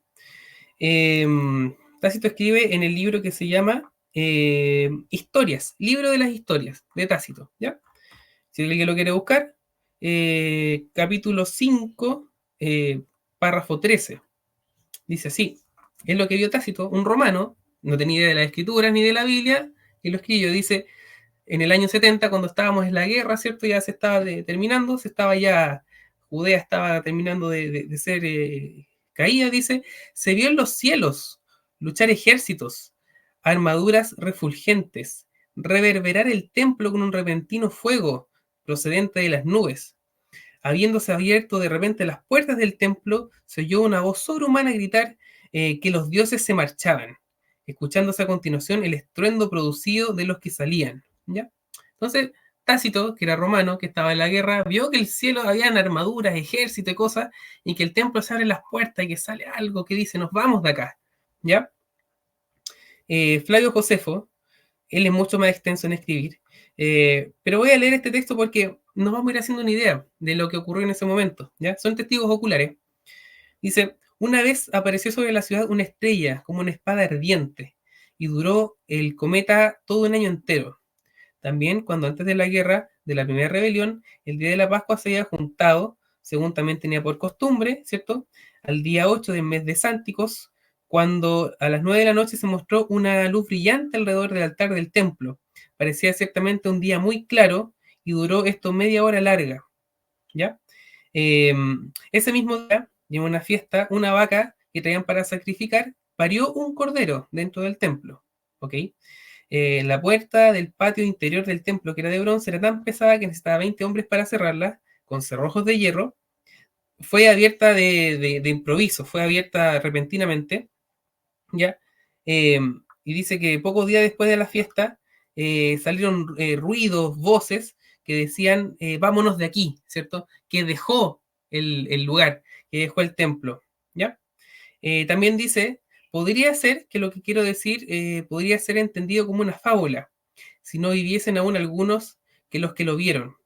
Tácito escribe en el libro que se llama Historias, libro de las historias de Tácito, ¿ya? Si alguien lo quiere buscar, capítulo 5, párrafo 13, dice así, es lo que vio Tácito, un romano, no tenía idea de las escrituras ni de la Biblia, y lo escribió, dice, en el año 70, cuando estábamos en la guerra, ¿cierto? Ya se estaba terminando, Judea estaba terminando de ser caída, dice, se vio en los cielos luchar ejércitos, armaduras refulgentes, reverberar el templo con un repentino fuego procedente de las nubes. Habiéndose abierto de repente las puertas del templo, se oyó una voz sobrehumana gritar que los dioses se marchaban, escuchándose a continuación el estruendo producido de los que salían, ¿ya? Entonces, Tácito, que era romano, que estaba en la guerra, vio que el cielo habían armaduras, ejército y cosas, y que el templo se abre las puertas y que sale algo que dice, nos vamos de acá, ¿ya? Flavio Josefo, él es mucho más extenso en escribir, pero voy a leer este texto porque nos vamos a ir haciendo una idea de lo que ocurrió en ese momento, ¿ya? Son testigos oculares. Dice, una vez apareció sobre la ciudad una estrella como una espada ardiente y duró el cometa todo un año entero. También cuando antes de la guerra, de la primera rebelión, el día de la Pascua se había juntado, según también tenía por costumbre, ¿cierto? Al día 8 del mes de Sánticos, cuando a las 9 de la noche se mostró una luz brillante alrededor del altar del templo. Parecía ciertamente un día muy claro y duró esto media hora larga. ¿ya? Ese mismo día, en una fiesta, una vaca que traían para sacrificar parió un cordero dentro del templo, ¿ok? La puerta del patio interior del templo, que era de bronce, era tan pesada que necesitaba 20 hombres para cerrarla, con cerrojos de hierro. Fue abierta de improviso, fue abierta repentinamente, ¿ya? Eh, y dice que pocos días después de la fiesta salieron ruidos, voces que decían, vámonos de aquí, ¿cierto? Que dejó el lugar, que dejó el templo, ¿ya? También dice, podría ser que lo que quiero decir podría ser entendido como una fábula, si no viviesen aún algunos que los que lo vieron,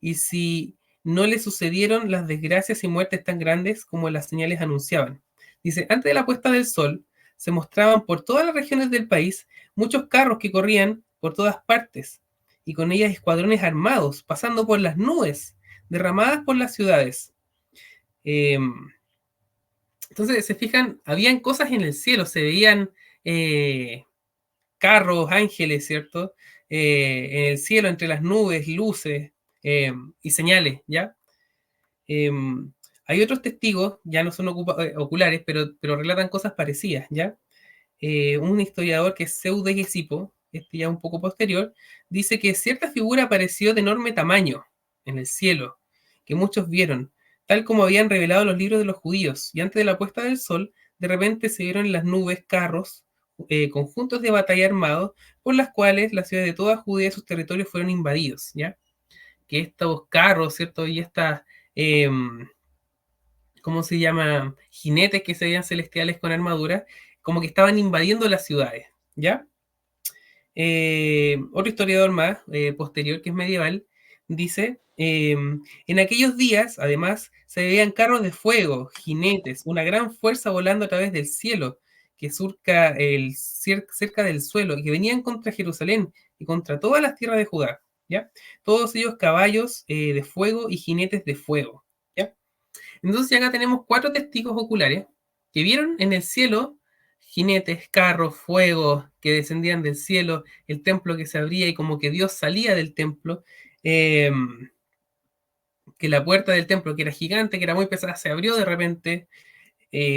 y si no le sucedieron las desgracias y muertes tan grandes como las señales anunciaban. Dice, antes de la puesta del sol, se mostraban por todas las regiones del país muchos carros que corrían por todas partes, y con ellas escuadrones armados, pasando por las nubes, derramadas por las ciudades. Eh, entonces, se fijan, habían cosas en el cielo, se veían eh, carros, ángeles, ¿cierto? En el cielo, entre las nubes, luces y señales, ¿ya? Eh, Hay otros testigos, ya no son oculares, pero relatan cosas parecidas, ¿ya? Un historiador que es Pseudo-Gesipo, este ya un poco posterior, dice que cierta figura apareció de enorme tamaño en el cielo, que muchos vieron, tal como habían revelado los libros de los judíos, y antes de la puesta del sol, de repente se vieron en las nubes carros, conjuntos de batalla armados, por las cuales la ciudad de toda Judea y sus territorios fueron invadidos, ¿ya? Que estos carros, ¿cierto? Y estas, ¿cómo se llama? Jinetes que se veían celestiales con armadura, como que estaban invadiendo las ciudades, ¿ya? Otro historiador más, posterior, que es medieval, dice, en aquellos días, además, se veían carros de fuego, jinetes, una gran fuerza volando a través del cielo, que surca cerca del suelo, y que venían contra Jerusalén y contra todas las tierras de Judá, ¿ya? Todos ellos caballos de fuego y jinetes de fuego, ¿ya? Entonces acá tenemos cuatro testigos oculares que vieron en el cielo jinetes, carros, fuegos que descendían del cielo, el templo que se abría y como que Dios salía del templo, eh, que la puerta del templo, que era gigante, que era muy pesada, se abrió de repente,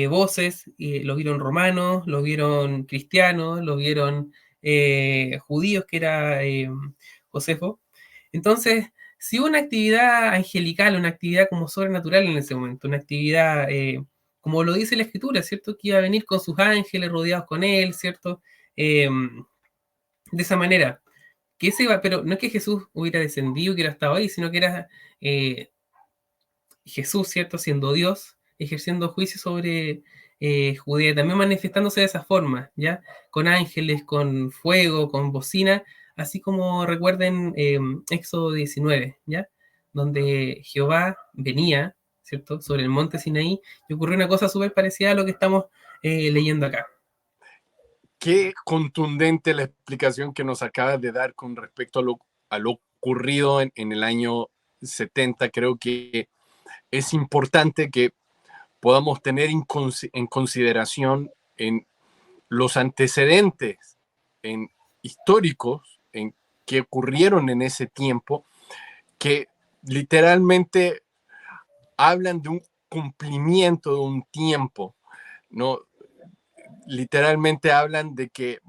voces, lo vieron romanos, lo vieron cristianos, lo vieron judíos, que era Josefo. Entonces, si hubo una actividad angelical, una actividad como sobrenatural en ese momento, una actividad, como lo dice la escritura, ¿cierto? Que iba a venir con sus ángeles rodeados con él, ¿cierto? De esa manera. Que ese iba, pero no es que Jesús hubiera descendido, que hubiera estado ahí, sino que era eh, Jesús, ¿cierto? Siendo Dios, ejerciendo juicio sobre Judea, también manifestándose de esa forma, ¿ya? Con ángeles, con fuego, con bocina, así como recuerden Éxodo 19, ¿ya? Donde Jehová venía, ¿cierto? Sobre el monte Sinaí, y ocurrió una cosa súper parecida a lo que estamos leyendo acá. Qué contundente la explicación que nos acabas de dar con respecto a lo ocurrido en el año 70. Creo que es importante que podamos tener en consideración en los antecedentes en históricos en que ocurrieron en ese tiempo, que literalmente hablan de un cumplimiento de un tiempo, ¿no? Literalmente hablan de que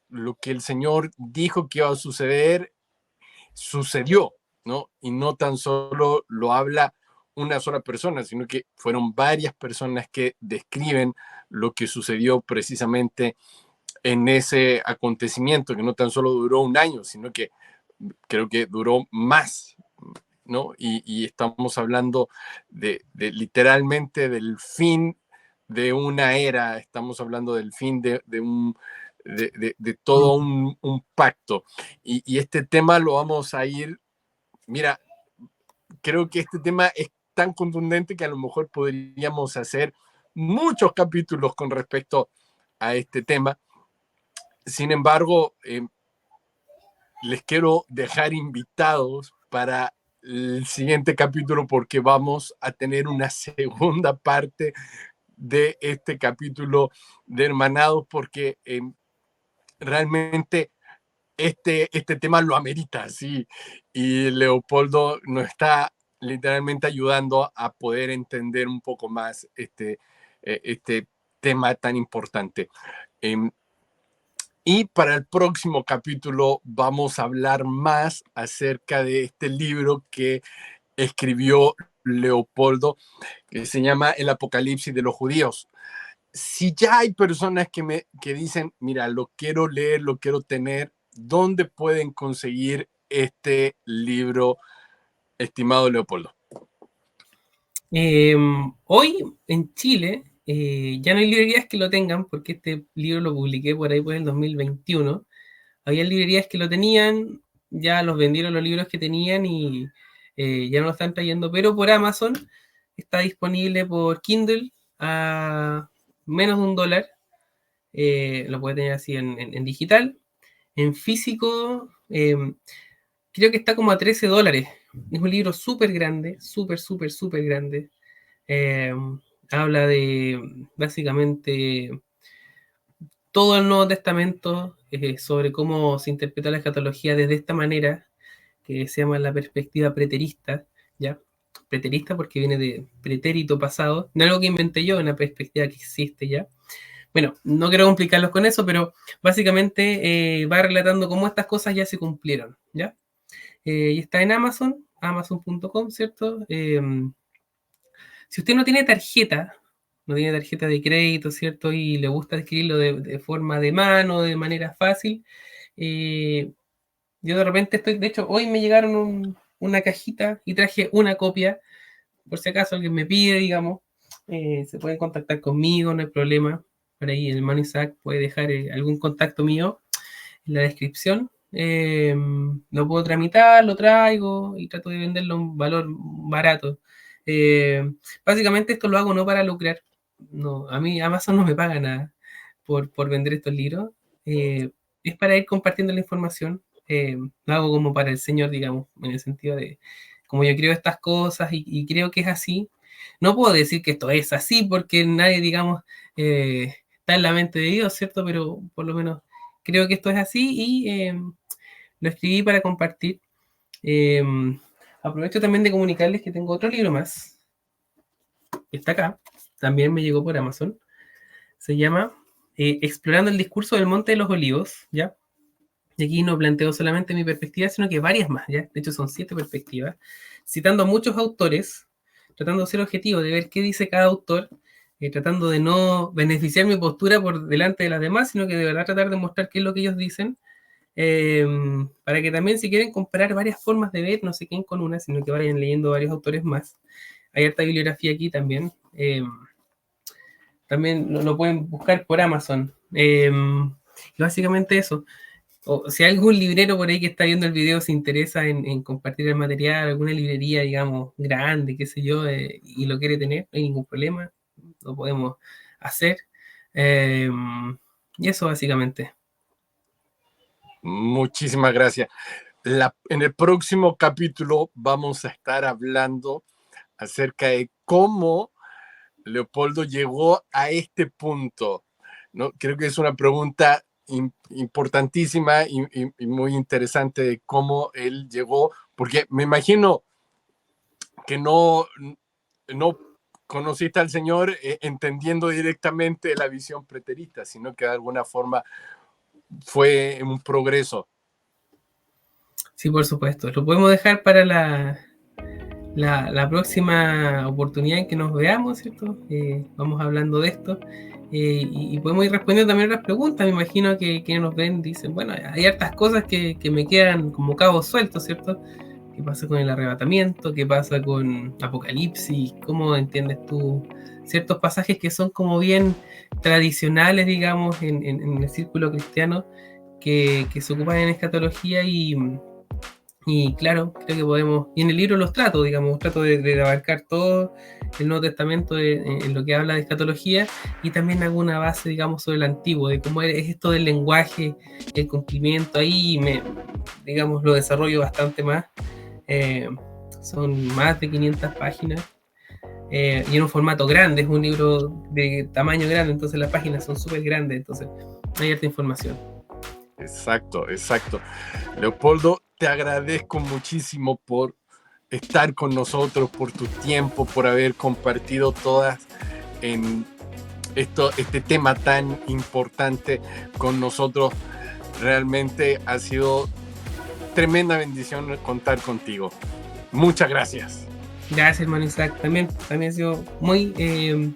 lo que el Señor dijo que iba a suceder, sucedió, ¿no? Y no tan solo lo habla una sola persona, sino que fueron varias personas que describen lo que sucedió precisamente en ese acontecimiento, que no tan solo duró un año, sino que creo que duró más, ¿no? Y estamos hablando literalmente del fin de una era, estamos hablando del fin de todo un pacto. Y este tema lo vamos a ir, mira, creo que este tema es tan contundente que a lo mejor podríamos hacer muchos capítulos con respecto a este tema. Sin embargo, les quiero dejar invitados para el siguiente capítulo porque vamos a tener una segunda parte de este capítulo de Hermanados porque realmente este tema lo amerita, sí, y Leopoldo nos está literalmente ayudando a poder entender un poco más este tema tan importante. Y para el próximo capítulo vamos a hablar más acerca de este libro que escribió Leopoldo, que se llama El Apocalipsis de los Judíos. Si ya hay personas que dicen, mira, lo quiero leer, lo quiero tener, ¿dónde pueden conseguir este libro, estimado Leopoldo? Hoy en Chile ya no hay librerías que lo tengan, porque este libro lo publiqué por ahí por el 2021. Había librerías que lo tenían, ya los vendieron los libros que tenían y ya no lo están trayendo, pero por Amazon está disponible por Kindle a menos de $1. Lo puede tener así en digital. En físico, creo que está como a $13. Es un libro súper grande, súper grande. Eh, Habla de básicamente todo el Nuevo Testamento, sobre cómo se interpreta la escatología desde esta manera, que se llama la perspectiva preterista, ¿ya? Preterista porque viene de pretérito pasado, no algo que inventé yo, una perspectiva que existe ya. Bueno, no quiero complicarlos con eso, pero básicamente va relatando cómo estas cosas ya se cumplieron, ¿ya? Y está en Amazon, amazon.com, ¿cierto? Si usted no tiene tarjeta de crédito, ¿cierto? Y le gusta escribirlo de forma de mano, de manera fácil, yo de repente de hecho, hoy me llegaron una cajita y traje una copia, por si acaso alguien me pide, digamos, se pueden contactar conmigo, no hay problema. Por ahí el hermano Isaac puede dejar algún contacto mío en la descripción. Lo puedo tramitar, lo traigo y trato de venderlo a un valor barato. Básicamente esto lo hago no para lucrar. No, a mí Amazon no me paga nada por vender estos libros. Es para ir compartiendo la información. Lo hago como para el Señor, digamos, en el sentido de como yo creo estas cosas y creo que es así. No puedo decir que esto es así porque nadie, digamos, está en la mente de Dios, ¿cierto? Pero por lo menos creo que esto es así y lo escribí para compartir. Aprovecho también de comunicarles que tengo otro libro más. Está acá. También me llegó por Amazon. Se llama Explorando el discurso del Monte de los Olivos, ¿ya? Y aquí no planteo solamente mi perspectiva, sino que varias más, ¿ya? De hecho, son 7 perspectivas, citando a muchos autores, tratando de ser objetivo, de ver qué dice cada autor, tratando de no beneficiar mi postura por delante de las demás, sino que de verdad tratar de mostrar qué es lo que ellos dicen, para que también si quieren comparar varias formas de ver, no se queden con una, sino que vayan leyendo varios autores más. Hay harta bibliografía aquí también. También lo pueden buscar por Amazon. Y básicamente eso. O si hay algún librero por ahí que está viendo el video se interesa en compartir el material, alguna librería, digamos, grande, qué sé yo, y lo quiere tener, no hay ningún problema, lo podemos hacer. Y eso básicamente. Muchísimas gracias. En el próximo capítulo vamos a estar hablando acerca de cómo Leopoldo llegó a este punto, ¿no? Creo que es una pregunta importantísima y muy interesante de cómo él llegó, porque me imagino que no conociste al Señor entendiendo directamente la visión preterista, sino que de alguna forma fue un progreso. Sí, por supuesto. Lo podemos dejar para la próxima oportunidad en que nos veamos, ¿cierto? Vamos hablando de esto. Y podemos ir respondiendo también a las preguntas. Me imagino que quienes nos ven dicen, bueno, hay hartas cosas que me quedan como cabos sueltos, ¿cierto? ¿Qué pasa con el arrebatamiento? ¿Qué pasa con Apocalipsis? ¿Cómo entiendes tú ciertos pasajes que son como bien tradicionales, digamos, en el círculo cristiano que se ocupan en escatología y claro, creo que podemos, y en el libro los trato, digamos, trato de abarcar todo el Nuevo Testamento en lo que habla de escatología y también alguna base, digamos, sobre el Antiguo, de cómo es esto del lenguaje, el cumplimiento, ahí digamos, lo desarrollo bastante más. Son más de 500 páginas y en un formato grande, es un libro de tamaño grande, entonces las páginas son súper grandes, entonces hay harta información. Exacto. Leopoldo, te agradezco muchísimo por estar con nosotros, por tu tiempo, por haber compartido todas en este tema tan importante con nosotros. Realmente ha sido tremenda bendición contar contigo. Muchas gracias. Gracias, hermano Isaac. También ha sido muy de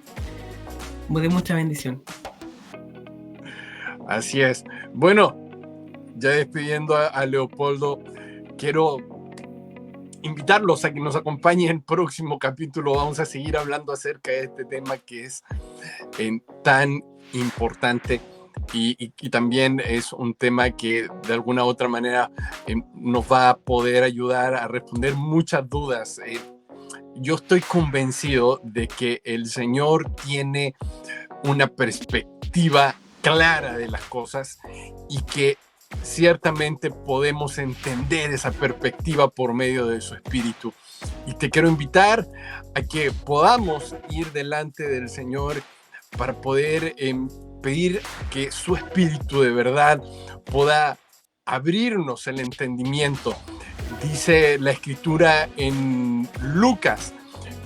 mucha bendición. Así es. Bueno, ya despidiendo a Leopoldo, quiero invitarlos a que nos acompañen en el próximo capítulo. Vamos a seguir hablando acerca de este tema que es tan importante y también es un tema que de alguna u otra manera nos va a poder ayudar a responder muchas dudas. Yo estoy convencido de que el Señor tiene una perspectiva clara de las cosas y que ciertamente podemos entender esa perspectiva por medio de su Espíritu. Y te quiero invitar a que podamos ir delante del Señor para poder pedir que su Espíritu de verdad pueda abrirnos el entendimiento. Dice la Escritura en Lucas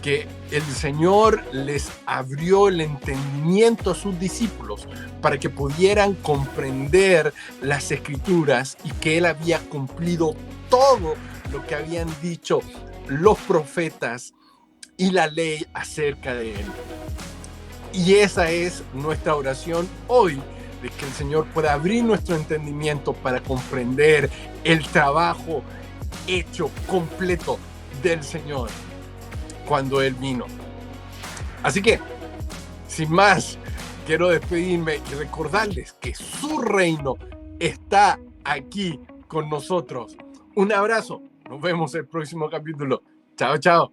que el Señor les abrió el entendimiento a sus discípulos para que pudieran comprender las Escrituras y que Él había cumplido todo lo que habían dicho los profetas y la ley acerca de Él. Y esa es nuestra oración hoy, de que el Señor pueda abrir nuestro entendimiento para comprender el trabajo hecho completo del Señor cuando Él vino. Así que, sin más, quiero despedirme y recordarles que su reino está aquí con nosotros. Un abrazo. Nos vemos en el próximo capítulo. Chao, chao.